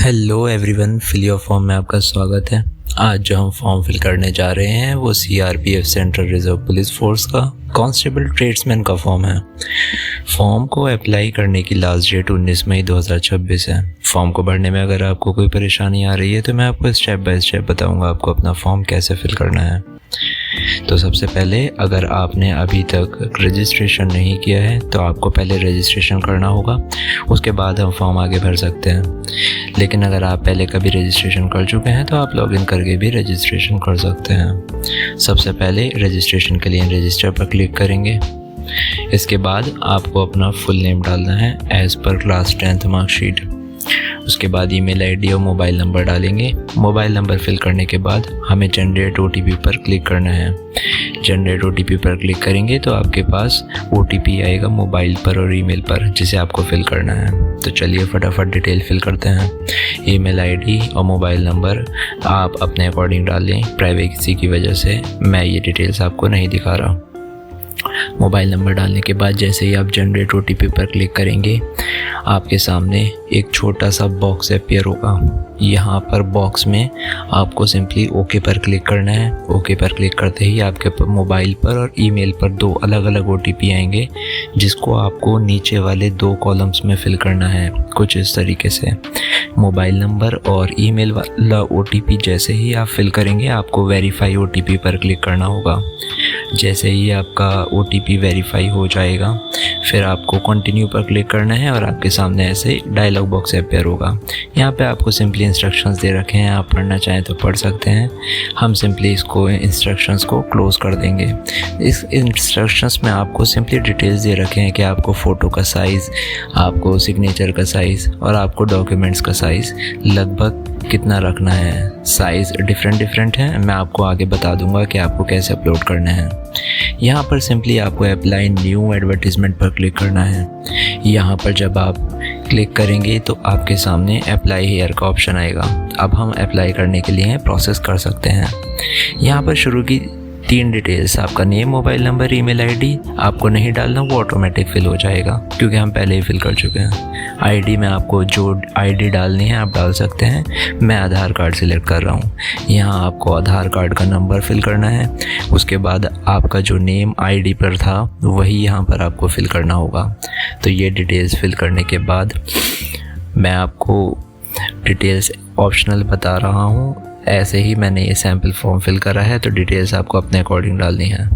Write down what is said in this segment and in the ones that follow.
Hello everyone, fill your form में आपका स्वागत है। आज जो हम फॉर्म फिल करने जा रहे हैं वो CRPF central reserve police force का कांस्टेबल ट्रेड्समैन का फॉर्म है। फॉर्म को अप्लाई करने की लास्ट डेट 19 मई 2026 है। फॉर्म को भरने में अगर आपको कोई परेशानी आ रही है तो मैं आपको स्टेप बाय स्टेप बताऊंगा आपको अपना फॉर्म कैसे फिल करना है। तो सबसे पहले अगर आपने अभी तक रजिस्ट्रेशन नहीं किया है तो आपको पहले रजिस्ट्रेशन करना होगा, उसके बाद हम फॉर्म आगे भर सकते हैं। लेकिन अगर आप पहले कभी रजिस्ट्रेशन कर चुके हैं तो आप लॉगिन करके भी रजिस्ट्रेशन कर सकते हैं। सबसे पहले रजिस्ट्रेशन के लिए रजिस्टर पर क्लिक करेंगे। इसके बाद आपको अपना फुल नेम डालना है as per class 10th marksheet. उसके बाद ईमेल आईडी और मोबाइल नंबर डालेंगे। मोबाइल नंबर फिल करने के बाद हमें जनरेट ओटीपी पर क्लिक करना है। जनरेट ओटीपी पर क्लिक करेंगे तो आपके पास ओटीपी आएगा मोबाइल पर और ईमेल पर, जिसे आपको फिल करना है। तो चलिए फटाफट डिटेल फिल करते हैं। ईमेल आईडी और मोबाइल नंबर आप अपने अकॉर्डिंग डालें, प्राइवेसी की वजह से मैं ये डिटेल्स आपको नहीं दिखा रहा। मोबाइल नंबर डालने के बाद जैसे ही आप जनरेट ओटीपी पर क्लिक करेंगे आपके सामने एक छोटा सा बॉक्स अपीयर होगा। यहाँ पर बॉक्स में आपको सिंपली ओके पर क्लिक करना है। ओके पर क्लिक करते ही आपके मोबाइल पर और ईमेल पर दो अलग अलग ओटीपी आएंगे, जिसको आपको नीचे वाले दो कॉलम्स में फिल करना है कुछ इस तरीके से। मोबाइल नंबर और ईमेल वाला ओटीपी जैसे ही आप फिल करेंगे आपको वेरीफाई ओटीपी पर क्लिक करना होगा। जैसे ही आपका ओटीपी वेरीफाई हो जाएगा फिर आपको कंटिन्यू पर क्लिक करना है और आपके सामने ऐसे डायलॉग बॉक्स अपीयर होगा। यहाँ पे आपको सिंपली इंस्ट्रक्शंस दे रखे हैं, आप पढ़ना चाहें तो पढ़ सकते हैं। हम सिंपली इसको इंस्ट्रक्शंस को क्लोज़ कर देंगे। इस इंस्ट्रक्शंस में आपको सिंपली डिटेल्स दे रखे हैं कि आपको फ़ोटो का साइज़, आपको सिग्नेचर का साइज़ और आपको डॉक्यूमेंट्स का साइज़ लगभग कितना रखना है। साइज़ डिफरेंट है, मैं आपको आगे बता दूंगा कि आपको कैसे अपलोड करना है। यहाँ पर सिंपली आपको अप्लाई न्यू एडवर्टीज़मेंट पर क्लिक करना है। यहाँ पर जब आप क्लिक करेंगे तो आपके सामने अप्लाई हेयर का ऑप्शन आएगा। अब हम अप्लाई करने के लिए प्रोसेस कर सकते हैं। यहाँ पर शुरू की 3 डिटेल्स, आपका name, mobile number, email ID आपको नहीं डालना, वो ऑटोमेटिक फिल हो जाएगा क्योंकि हम पहले ही फिल कर चुके हैं। आईडी में आपको जो आईडी डालनी है आप डाल सकते हैं। मैं आधार कार्ड सिलेक्ट कर रहा हूँ। यहाँ आपको आधार कार्ड का नंबर फिल करना है। उसके बाद आपका जो नेम आईडी पर था वही यहाँ पर आपको फिल करना होगा। तो ये डिटेल्स फिल करने के बाद मैं आपको डिटेल्स ऑप्शनल बता रहा हूँ। ऐसे ही मैंने ये सैम्पल फॉर्म फिल करा है, तो डिटेल्स आपको अपने अकॉर्डिंग डालनी है।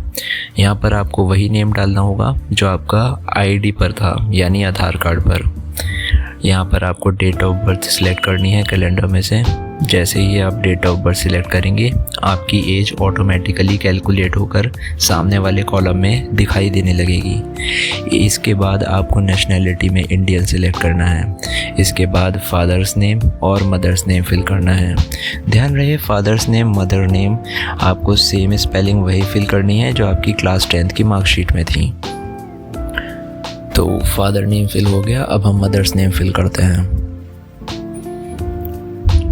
यहाँ पर आपको वही नेम डालना होगा जो आपका आईडी पर था, यानी आधार कार्ड पर। यहाँ पर आपको डेट ऑफ बर्थ सिलेक्ट करनी है कैलेंडर में से। जैसे ही आप डेट ऑफ बर्थ सिलेक्ट करेंगे आपकी एज ऑटोमेटिकली कैलकुलेट होकर सामने वाले कॉलम में दिखाई देने लगेगी। इसके बाद आपको नेशनैलिटी में इंडियन सिलेक्ट करना है। इसके बाद फादर्स नेम और मदर्स नेम फिल करना है। ध्यान रहे फादर्स नेम, मदर नेम आपको सेम स्पेलिंग वही फिल करनी है जो आपकी क्लास 10th की मार्कशीट में थी। तो फादर नेम फिल हो गया। अब हम मदर्स नेम फिल करते हैं।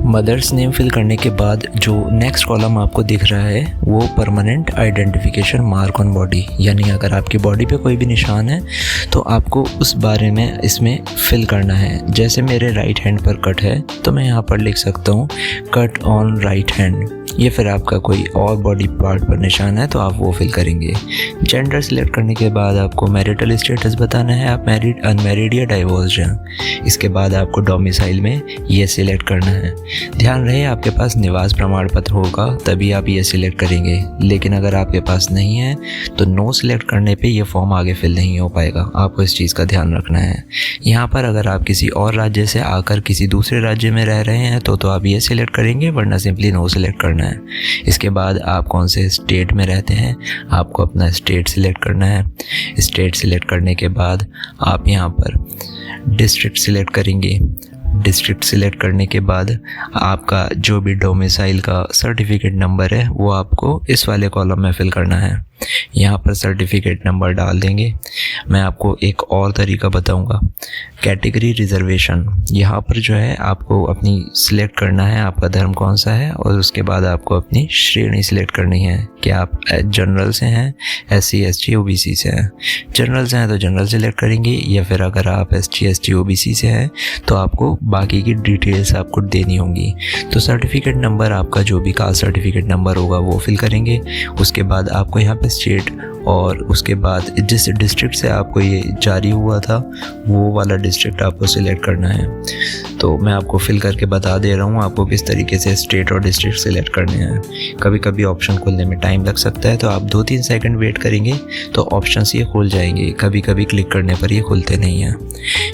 मदर्स नेम फिल करने के बाद जो नेक्स्ट कॉलम आपको दिख रहा है वो permanent identification mark on body, यानी अगर आपकी बॉडी पे कोई भी निशान है तो आपको उस बारे में इसमें फिल करना है। जैसे मेरे राइट हैंड पर कट है तो मैं यहाँ पर लिख सकता हूँ कट ऑन राइट हैंड। ये फिर आपका कोई और बॉडी पार्ट पर निशान है तो आप वो फिल करेंगे। जेंडर सिलेक्ट करने के बाद आपको मैरिटल स्टेटस बताना है, आप मैरिड, अनमैरिड या डाइवोर्स्ड हैं। इसके बाद आपको डोमिसाइल में ये सिलेक्ट करना है। ध्यान रहे आपके पास निवास प्रमाण पत्र होगा तभी आप ये सिलेक्ट करेंगे, लेकिन अगर आपके पास नहीं है तो नो सिलेक्ट करने पे ये फॉर्म आगे फिल नहीं हो पाएगा। आपको इस चीज़ का ध्यान रखना है। यहाँ पर अगर आप किसी और राज्य से आकर किसी दूसरे राज्य में रह रहे हैं तो आप ये सिलेक्ट करेंगे, वरना सिंपली नो सिलेक्ट करना है। इसके बाद आप कौन से स्टेट में रहते हैं आपको अपना स्टेट सिलेक्ट करना है। स्टेट सिलेक्ट करने के बाद आप यहाँ पर डिस्ट्रिक्ट सिलेक्ट करेंगे। डिस्ट्रिक्ट सिलेक्ट करने के बाद आपका जो भी डोमिसाइल का सर्टिफिकेट नंबर है वो आपको इस वाले कॉलम में फिल करना है। यहाँ पर सर्टिफिकेट नंबर डाल देंगे। मैं आपको एक और तरीका बताऊंगा, कैटेगरी रिजर्वेशन। यहाँ पर जो है आपको अपनी सिलेक्ट करना है आपका धर्म कौन सा है, और उसके बाद आपको अपनी श्रेणी सिलेक्ट करनी है कि आप जनरल से हैं, SC ST OBC से हैं। जनरल से हैं तो जनरल सिलेक्ट करेंगे, या फिर अगर आप SC ST OBC से हैं तो आपको बाकी की डिटेल्स आपको देनी होंगी। तो सर्टिफिकेट नंबर आपका जो भी कास्ट सर्टिफिकेट नंबर होगा वो फिल करेंगे। उसके बाद आपको यहाँ पे स्टेट और उसके बाद जिस डिस्ट्रिक्ट से आपको ये जारी हुआ था वो वाला डिस्ट्रिक्ट आपको सिलेक्ट करना है। तो मैं आपको फिल करके बता दे रहा हूँ आपको किस तरीके से स्टेट और डिस्ट्रिक्ट सिलेक्ट करने हैं। कभी कभी ऑप्शन खुलने में टाइम लग सकता है, तो आप 2-3 सेकंड वेट करेंगे तो ऑप्शंस ये खुल जाएंगे। कभी कभी क्लिक करने पर ये खुलते नहीं हैं।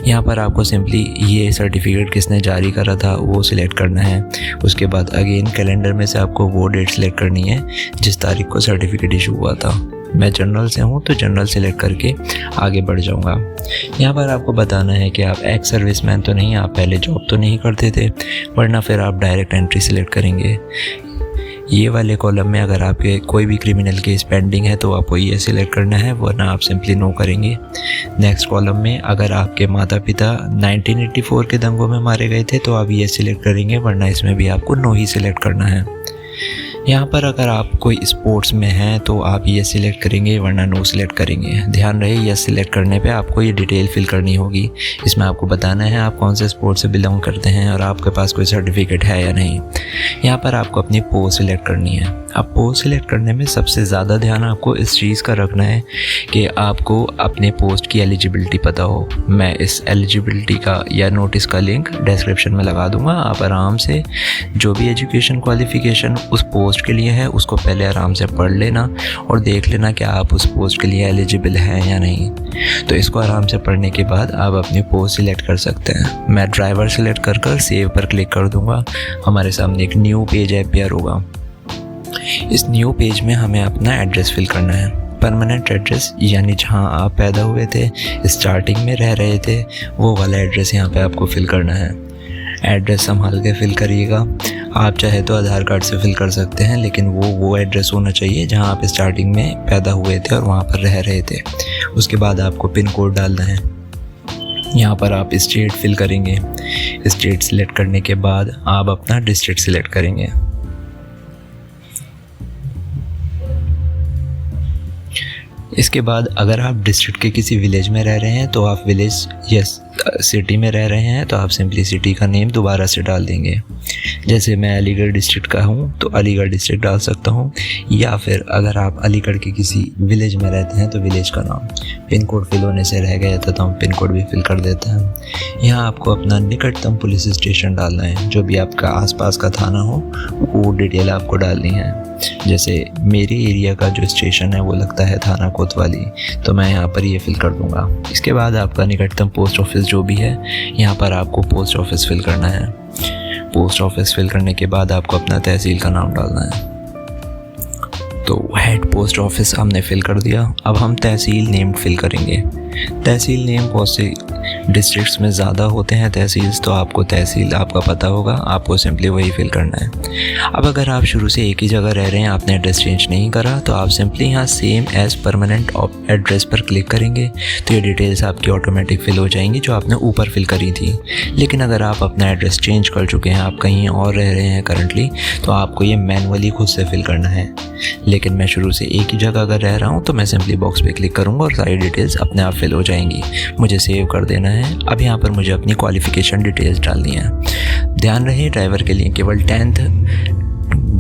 यहाँ पर आपको सिंपली ये सर्टिफिकेट किसने जारी करा था वो सिलेक्ट करना है। उसके बाद अगेन कैलेंडर में से आपको वो डेट सिलेक्ट करनी है जिस तारीख को सर्टिफिकेट इशू हुआ था। मैं जनरल से हूँ तो जनरल सिलेक्ट करके आगे बढ़ जाऊँगा। यहाँ पर आपको बताना है कि आप एक्स सर्विसमैन तो नहीं, आप पहले जॉब तो नहीं करते थे, वरना फिर आप डायरेक्ट एंट्री सिलेक्ट करेंगे। ये वाले कॉलम में अगर आपके कोई भी क्रिमिनल केस पेंडिंग है तो आपको ये सिलेक्ट करना है, वरना आप सिंपली नो करेंगे। नेक्स्ट कॉलम में अगर आपके माता पिता 1984 के दंगों में मारे गए थे तो आप ये सिलेक्ट करेंगे, वरना इसमें भी आपको नो ही सिलेक्ट करना है। यहाँ पर अगर आप कोई स्पोर्ट्स में हैं तो आप ये सिलेक्ट करेंगे, वरना नो सिलेक्ट करेंगे। ध्यान रहे ये सिलेक्ट करने पे आपको ये डिटेल फिल करनी होगी। इसमें आपको बताना है आप कौन से स्पोर्ट्स से बिलोंग करते हैं और आपके पास कोई सर्टिफिकेट है या नहीं। यहाँ पर आपको अपनी पोस्ट सिलेक्ट करनी है। अब पोस्ट सिलेक्ट करने में सबसे ज़्यादा ध्यान आपको इस चीज़ का रखना है कि आपको अपने पोस्ट की एलिजिबिलिटी पता हो। मैं इस एलिजिबिलिटी का या नोटिस का लिंक डिस्क्रिप्शन में लगा दूंगा। आप आराम से जो भी एजुकेशन क्वालिफ़िकेशन उस पोस्ट के लिए है उसको पहले आराम से पढ़ लेना और देख लेना कि आप उस पोस्ट के लिए एलिजिबल हैं या नहीं। तो इसको आराम से पढ़ने के बाद आप अपनी पोस्ट सिलेक्ट कर सकते हैं। मैं ड्राइवर सिलेक्ट कर सेव पर क्लिक कर दूंगा। हमारे सामने एक न्यू पेज अपीयर होगा। इस न्यू पेज में हमें अपना एड्रेस फिल करना है। परमानेंट एड्रेस यानी जहां आप पैदा हुए थे, स्टार्टिंग में रह रहे थे, वो वाला एड्रेस यहाँ पे आपको फिल करना है। एड्रेस संभाल के फिल करिएगा। आप चाहे तो आधार कार्ड से फिल कर सकते हैं, लेकिन वो एड्रेस होना चाहिए जहां आप स्टार्टिंग में पैदा हुए थे और वहां पर रह रहे थे। उसके बाद आपको पिन कोड डालना है। यहाँ पर आप स्टेट फिल करेंगे। स्टेट सिलेक्ट करने के बाद आप अपना डिस्ट्रिक्ट सिलेक्ट करेंगे। इसके बाद अगर आप डिस्ट्रिक्ट के किसी विलेज में रह रहे हैं तो आप विलेज या सिटी में रह रहे हैं तो आप सिंपली सिटी का नेम दोबारा से डाल देंगे। जैसे मैं अलीगढ़ डिस्ट्रिक्ट का हूँ तो अलीगढ़ डिस्ट्रिक्ट डाल सकता हूँ, या फिर अगर आप अलीगढ़ के किसी विलेज में रहते हैं तो विलेज का नाम। पिन कोड फिल होने से रह गया था तो हम पिन कोड भी फिल कर देते हैं। यहाँ आपको अपना निकटतम पुलिस स्टेशन डालना है। जो भी आपका आसपास का थाना हो वो डिटेल आपको डालनी है। जैसे मेरे एरिया का जो स्टेशन है वो लगता है थाना कोतवाली, तो मैं यहाँ पर ये फिल कर दूँगा। इसके बाद आपका निकटतम पोस्ट ऑफिस जो भी है यहाँ पर आपको पोस्ट ऑफिस फिल करना है। पोस्ट ऑफिस फिल करने के बाद आपको अपना तहसील का नाम डालना है। तो हेड पोस्ट ऑफिस हमने फिल कर दिया। अब हम तहसील नेम फिल करेंगे। तहसील नेम बहुत से डिस्ट्रिक्ट्स में ज़्यादा होते हैं तहसील्स, तो आपको तहसील आपका पता होगा, आपको सिंपली वही फिल करना है। अब अगर आप शुरू से एक ही जगह रह रहे हैं, आपने एड्रेस चेंज नहीं करा, तो आप सिंपली यहाँ सेम एज परमानेंट एड्रेस पर क्लिक करेंगे तो ये डिटेल्स आपकी ऑटोमेटिक फिल हो जाएंगी जो आपने ऊपर फिल करी थी। लेकिन अगर आप अपना एड्रेस चेंज कर चुके हैं, आप कहीं और रह रहे हैं करंटली, तो आपको ये मैनुअली खुद से फिल करना है। लेकिन मैं शुरू से एक ही जगह अगर रह रहा हूँ तो मैं सिंपली बॉक्स पे क्लिक करूँगा और सारी डिटेल्स अपने आप फिल हो जाएंगी। मुझे सेव कर देना है। अब यहाँ पर मुझे अपनी क्वालिफ़िकेशन डिटेल्स डालनी है। ध्यान रहे ड्राइवर के लिए केवल 10th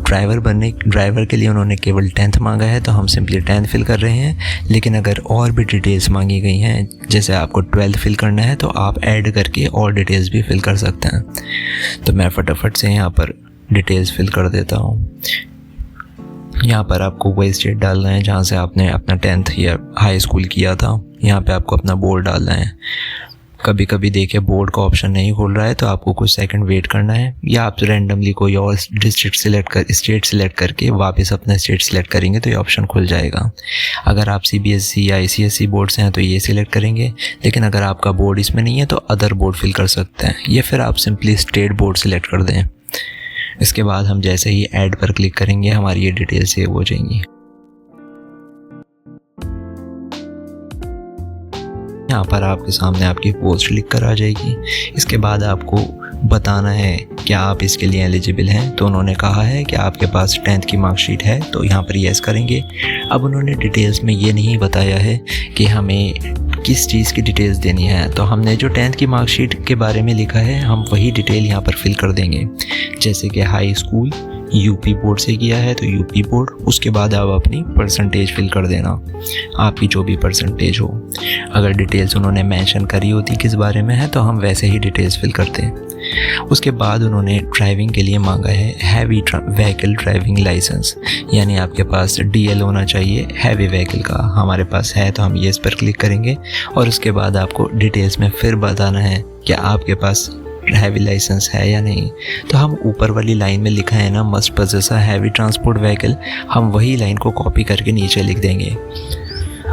ड्राइवर के लिए उन्होंने केवल 10th मांगा है, तो हम सिंपली 10th फिल कर रहे हैं। लेकिन अगर और भी डिटेल्स मांगी गई हैं, जैसे आपको 12th फिल करना है, तो आप ऐड करके और डिटेल्स भी फिल कर सकते हैं। तो मैं फटाफट से यहाँ पर डिटेल्स फिल कर देता हूँ। यहाँ पर आपको वही स्टेट डालना है जहाँ से आपने अपना 10th या हाई स्कूल किया था। यहाँ पे आपको अपना बोर्ड डालना है। कभी कभी देखिए बोर्ड का ऑप्शन नहीं खुल रहा है तो आपको कुछ सेकंड वेट करना है, या आप रैंडमली कोई और स्टेट सिलेक्ट करके वापस अपना स्टेट सिलेक्ट करेंगे तो ये ऑप्शन खुल जाएगा। अगर आप CBSE या ICSE बोर्ड से हैं तो ये सिलेक्ट करेंगे, लेकिन अगर आपका बोर्ड इसमें नहीं है तो अदर बोर्ड फिल कर सकते हैं, या फिर आप सिंपली स्टेट बोर्ड सिलेक्ट कर दें। इसके बाद हम जैसे ही ऐड पर क्लिक करेंगे हमारी ये डिटेल सेव हो जाएंगी। यहाँ पर आपके सामने आपकी पोस्ट लिख कर आ जाएगी। इसके बाद आपको बताना है क्या आप इसके लिए एलिजिबल हैं। तो उन्होंने कहा है कि आपके पास 10th की मार्कशीट है, तो यहाँ पर येस करेंगे। अब उन्होंने डिटेल्स में ये नहीं बताया है कि हमें किस चीज़ की डिटेल्स देनी है, तो हमने जो 10th की मार्कशीट के बारे में लिखा है हम वही डिटेल यहाँ पर फिल कर देंगे। जैसे कि हाई स्कूल यूपी बोर्ड से किया है तो यूपी बोर्ड, उसके बाद आप अपनी परसेंटेज फिल कर देना, आपकी जो भी परसेंटेज हो। अगर डिटेल्स उन्होंने मेंशन करी होती किस बारे में है तो हम वैसे ही डिटेल्स फिल करते हैं। उसके बाद उन्होंने ड्राइविंग के लिए मांगा है हैवी व्हीकल ड्राइविंग लाइसेंस, यानी आपके पास डीएल होना चाहिए हैवी व्हीकल का। हमारे पास है तो हम ये इस पर क्लिक करेंगे और उसके बाद आपको डिटेल्स में फिर बताना है कि आपके पास हैवी लाइसेंस है या नहीं। तो हम ऊपर वाली लाइन में लिखा है ना must possess a heavy transport vehicle, हम वही लाइन को कॉपी करके नीचे लिख देंगे।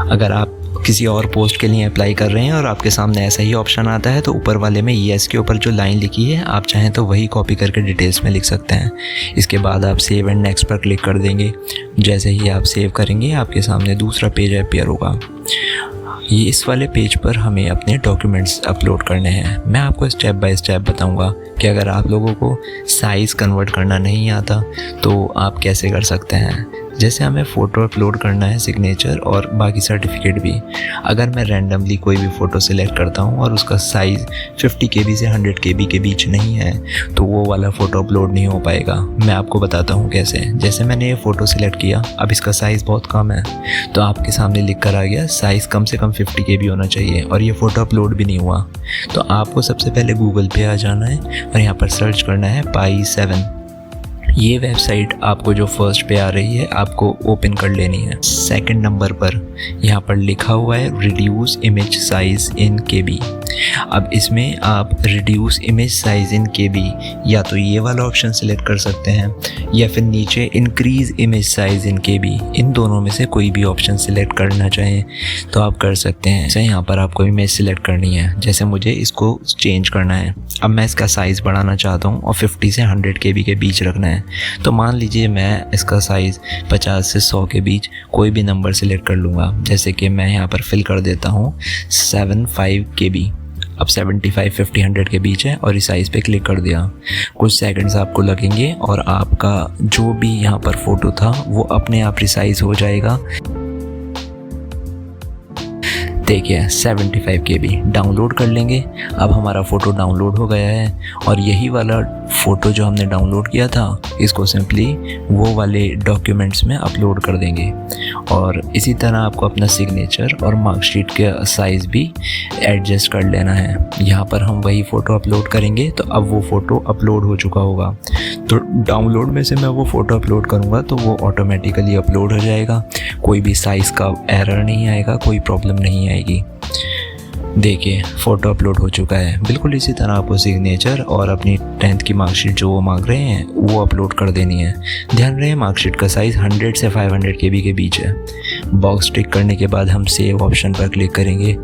अगर आप किसी और पोस्ट के लिए अप्लाई कर रहे हैं और आपके सामने ऐसा ही ऑप्शन आता है तो ऊपर वाले में येस के ऊपर जो लाइन लिखी है आप चाहें तो वही कॉपी करके डिटेल्स में लिख सकते हैं। इसके बाद आप सेव एंड नेक्स्ट पर क्लिक कर देंगे। जैसे ही आप सेव करेंगे आपके सामने दूसरा पेज अपीयर होगा। ये इस वाले पेज पर हमें अपने डॉक्यूमेंट्स अपलोड करने हैं। मैं आपको स्टेप बाय स्टेप बताऊंगा कि अगर आप लोगों को साइज़ कन्वर्ट करना नहीं आता तो आप कैसे कर सकते हैं। जैसे हमें फ़ोटो अपलोड करना है, सिग्नेचर और बाकी सर्टिफिकेट भी। अगर मैं रैंडमली कोई भी फ़ोटो सिलेक्ट करता हूँ और उसका साइज़ 50 KB से 100 KB के बीच नहीं है तो वो वाला फ़ोटो अपलोड नहीं हो पाएगा। मैं आपको बताता हूँ कैसे। जैसे मैंने ये फ़ोटो सिलेक्ट किया, अब इसका साइज़ बहुत कम है तो आपके सामने लिख कर आ गया साइज़ कम से कम 50 KB होना चाहिए और ये फ़ोटो अपलोड भी नहीं हुआ। तो आपको सबसे पहले गूगल पे आ जाना है और यहाँ पर सर्च करना है Pi7। ये वेबसाइट आपको जो फर्स्ट पे आ रही है आपको ओपन कर लेनी है। सेकंड नंबर पर यहाँ पर लिखा हुआ है रिड्यूस इमेज साइज़ इन KB। अब इसमें आप रिड्यूस इमेज साइज़ इन KB या तो ये वाला ऑप्शन सिलेक्ट कर सकते हैं या फिर नीचे इंक्रीज़ इमेज साइज़ इन KB, इन दोनों में से कोई भी ऑप्शन सिलेक्ट करना चाहें तो आप कर सकते हैं। जैसे यहाँ पर आपको इमेज सिलेक्ट करनी है, जैसे मुझे इसको चेंज करना है। अब मैं इसका साइज़ बढ़ाना चाहता हूँ और 50 से 100 KB के बीच रखना है। तो मान लीजिए मैं इसका साइज़ 50 से 100 के बीच कोई भी नंबर सिलेक्ट कर लूँगा। जैसे कि मैं यहाँ पर फिल कर देता हूँ 75 KB। अब 75, 50, 100 के बीच है और इस साइज़ पे क्लिक कर दिया। कुछ सेकंड्स आपको लगेंगे और आपका जो भी यहाँ पर फ़ोटो था वो अपने आप रिसाइज़ हो जाएगा। देखिए 75 KB डाउनलोड कर लेंगे। अब हमारा फ़ोटो डाउनलोड हो गया है और यही वाला फ़ोटो जो हमने डाउनलोड किया था इसको सिंपली वो वाले डॉक्यूमेंट्स में अपलोड कर देंगे। और इसी तरह आपको अपना सिग्नेचर और मार्कशीट के साइज़ भी एडजस्ट कर लेना है। यहाँ पर हम वही फ़ोटो अपलोड करेंगे तो अब वो फ़ोटो अपलोड हो चुका होगा। तो डाउनलोड में से मैं वो फ़ोटो अपलोड करूँगा तो वो ऑटोमेटिकली अपलोड हो जाएगा। कोई भी साइज़ का एरर नहीं आएगा, कोई प्रॉब्लम नहीं आएगी। देखिए फ़ोटो अपलोड हो चुका है। बिल्कुल इसी तरह आपको सिग्नेचर और अपनी 10th की मार्कशीट जो वो मांग रहे हैं वो अपलोड कर देनी है। ध्यान रहे मार्कशीट का साइज़ 100 से 500 KB के बीच है। बॉक्स टिक करने के बाद हम सेव ऑप्शन पर क्लिक करेंगे।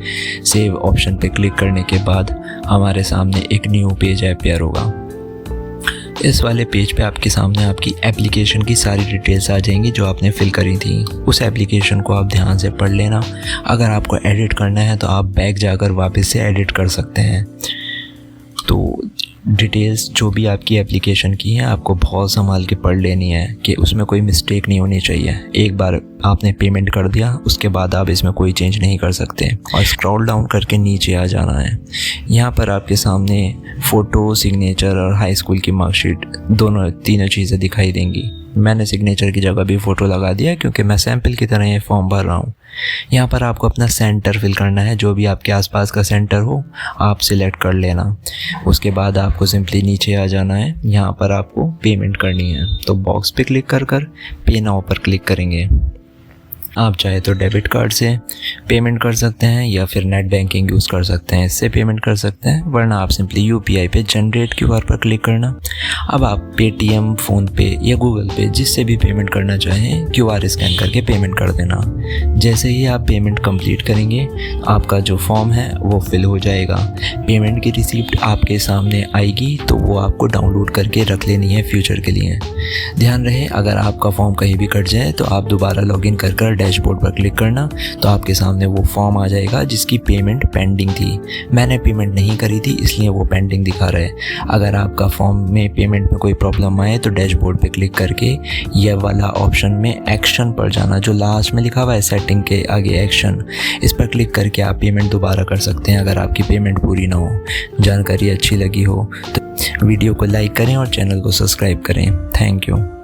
सेव ऑप्शन पर क्लिक करने के बाद हमारे सामने एक न्यू पेज अपीयर होगा। इस वाले पेज पे आपके सामने आपकी एप्लीकेशन की सारी डिटेल्स आ जाएंगी जो आपने फिल करी थी। उस एप्लीकेशन को आप ध्यान से पढ़ लेना। अगर आपको एडिट करना है तो आप बैक जाकर वापस से एडिट कर सकते हैं। तो डिटेल्स जो भी आपकी एप्लीकेशन की है आपको बहुत संभाल के पढ़ लेनी है कि उसमें कोई मिस्टेक नहीं होनी चाहिए। एक बार आपने पेमेंट कर दिया उसके बाद आप इसमें कोई चेंज नहीं कर सकते और स्क्रॉल डाउन करके नीचे आ जाना है। यहाँ पर आपके सामने फ़ोटो, सिग्नेचर और हाई स्कूल की मार्कशीट तीनों चीज़ें दिखाई देंगी। मैंने सिग्नेचर की जगह भी फ़ोटो लगा दिया क्योंकि मैं सैम्पल की तरह ये फॉर्म भर रहा हूँ। यहाँ पर आपको अपना सेंटर फिल करना है, जो भी आपके आसपास का सेंटर हो आप सिलेक्ट कर लेना। उसके बाद आपको सिंपली नीचे आ जाना है। यहाँ पर आपको पेमेंट करनी है तो बॉक्स पे क्लिक कर पे नाउ पर क्लिक करेंगे। आप चाहे तो डेबिट कार्ड से पेमेंट कर सकते हैं या फिर नेट बैंकिंग यूज़ कर सकते हैं, इससे पेमेंट कर सकते हैं, वरना आप सिंपली यूपीआई पे जनरेट QR पर क्लिक करना। अब आप पेटीएम, फ़ोनपे या गूगल पे जिससे भी पेमेंट करना चाहें QR स्कैन करके पेमेंट कर देना। जैसे ही आप पेमेंट कंप्लीट करेंगे आपका जो फॉर्म है वो फिल हो जाएगा। पेमेंट की रिसीप्ट आपके सामने आएगी तो वो आपको डाउनलोड करके रख लेनी है फ्यूचर के लिए। ध्यान रहे अगर आपका फॉर्म कहीं भी कट जाए तो आप दोबारा लॉगिन कर डैशबोर्ड पर क्लिक करना, तो आपके सामने वो फॉर्म आ जाएगा जिसकी पेमेंट पेंडिंग थी। मैंने पेमेंट नहीं करी थी इसलिए वो पेंडिंग दिखा रहा है। अगर आपका फॉर्म में पेमेंट में कोई प्रॉब्लम आए तो डैशबोर्ड पे क्लिक करके ये वाला ऑप्शन में एक्शन पर जाना, जो लास्ट में लिखा हुआ है सेटिंग के आगे एक्शन, इस पर क्लिक करके आप पेमेंट दोबारा कर सकते हैं अगर आपकी पेमेंट पूरी ना हो। जानकारी अच्छी लगी हो तो वीडियो को लाइक करें और चैनल को सब्सक्राइब करें। Thank you.